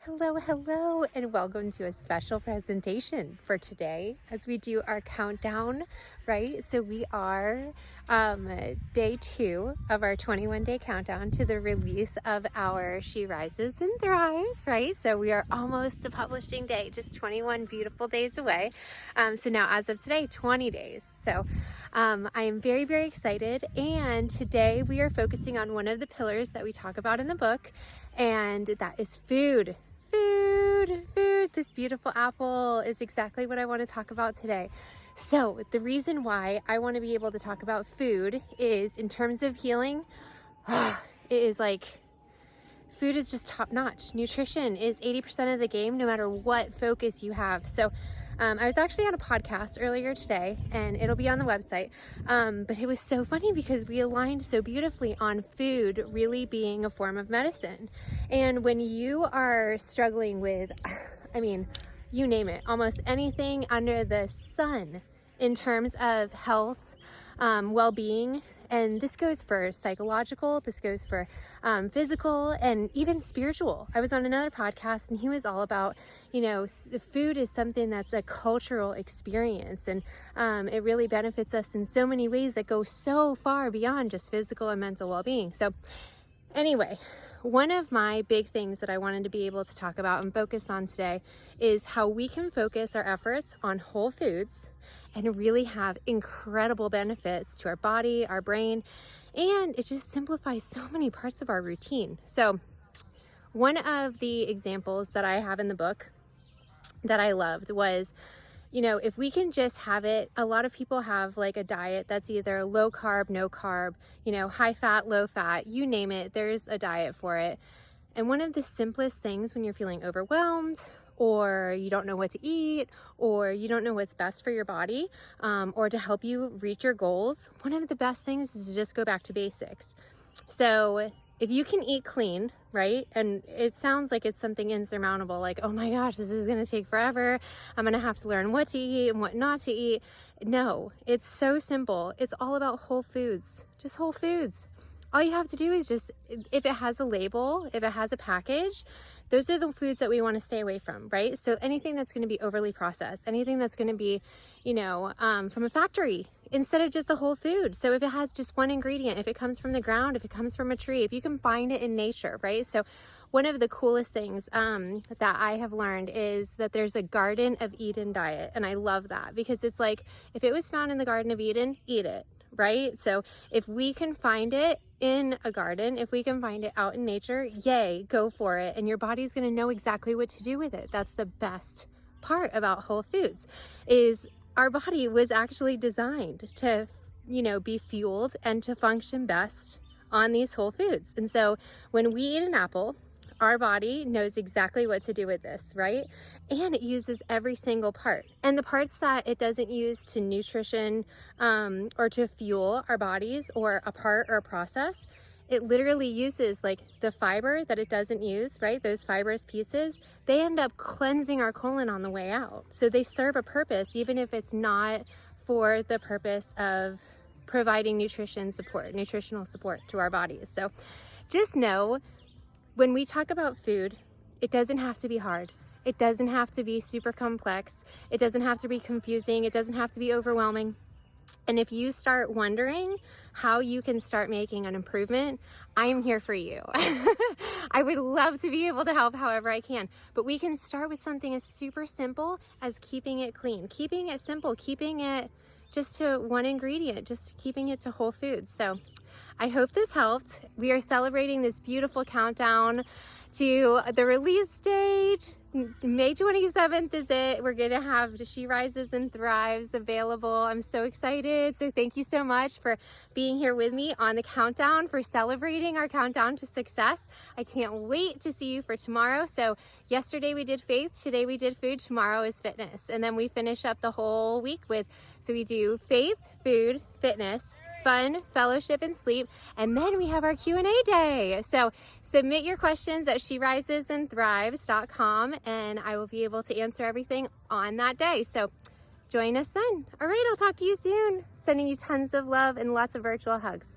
Hello, and welcome to a special presentation for today as we do our countdown, right? So we are day 2 of our 21-day countdown to the release of our She Rises and Thrives, right? So we are almost to publishing day, just 21 beautiful days away. So now as of today, 20 days. So I am very, very excited. And today we are focusing on one of the pillars that we talk about in the book, and that is food. Food. This beautiful apple is exactly what I want to talk about today. So the reason why I want to be able to talk about food is in terms of healing, it is like food is just top notch. Nutrition is 80% of the game, no matter what focus you have. So I was actually on a podcast earlier today, and it'll be on the website, but it was so funny because we aligned so beautifully on food really being a form of medicine. And when you are struggling with, I mean, you name it, almost anything under the sun in terms of health, well-being, and this goes for psychological, this goes for physical, and even spiritual. I was on another podcast and he was all about, food is something that's a cultural experience, and it really benefits us in so many ways that go so far beyond just physical and mental well-being. So anyway, one of my big things that I wanted to be able to talk about and focus on today is how we can focus our efforts on whole foods and really have incredible benefits to our body, our brain, and it just simplifies so many parts of our routine. So one of the examples that I have in the book that I loved was, if we can just have it, a lot of people have like a diet that's either low carb, no carb, high fat, low fat, you name it, there's a diet for it. And one of the simplest things when you're feeling overwhelmed, or you don't know what to eat, or you don't know what's best for your body, or to help you reach your goals, one of the best things is to just go back to basics. So if you can eat clean, right? And it sounds like it's something insurmountable, like, oh my gosh, this is going to take forever. I'm going to have to learn what to eat and what not to eat. No, it's so simple. It's all about whole foods, just whole foods. All you have to do is just, if it has a label, if it has a package, those are the foods that we want to stay away from, right? So anything that's going to be overly processed, anything that's going to be, from a factory, instead of just a whole food. So if it has just one ingredient, if it comes from the ground, if it comes from a tree, if you can find it in nature, right? So one of the coolest things that I have learned is that there's a Garden of Eden diet. And I love that because it's like, if it was found in the Garden of Eden, eat it, right? So if we can find it in a garden, if we can find it out in nature, yay, go for it. And your body's going to know exactly what to do with it. That's the best part about whole foods, is our body was actually designed to, be fueled and to function best on these whole foods. And so when we eat an apple, our body knows exactly what to do with this, right? And it uses every single part. And the parts that it doesn't use to nutrition or to fuel our bodies, or a part or a process, it literally uses like the fiber that it doesn't use, right? Those fibrous pieces, they end up cleansing our colon on the way out. So they serve a purpose, even if it's not for the purpose of providing nutritional support to our bodies. So just know, when we talk about food, it doesn't have to be hard. It doesn't have to be super complex. It doesn't have to be confusing. It doesn't have to be overwhelming. And if you start wondering how you can start making an improvement, I am here for you. I would love to be able to help however I can. But we can start with something as super simple as keeping it clean, keeping it simple, keeping it just to one ingredient, just keeping it to whole foods. So I hope this helped. We are celebrating this beautiful countdown to the release date. May 27th is it. We're going to have She Rises and Thrives available. I'm so excited. So thank you so much for being here with me on the countdown, for celebrating our countdown to success. I can't wait to see you for tomorrow. So yesterday we did faith, today we did food, tomorrow is fitness. And then we finish up the whole week so we do faith, food, fitness, fun, fellowship, and sleep. And then we have our Q&A day. So submit your questions at sherisesandthrives.com, and I will be able to answer everything on that day. So join us then. All right, I'll talk to you soon. Sending you tons of love and lots of virtual hugs.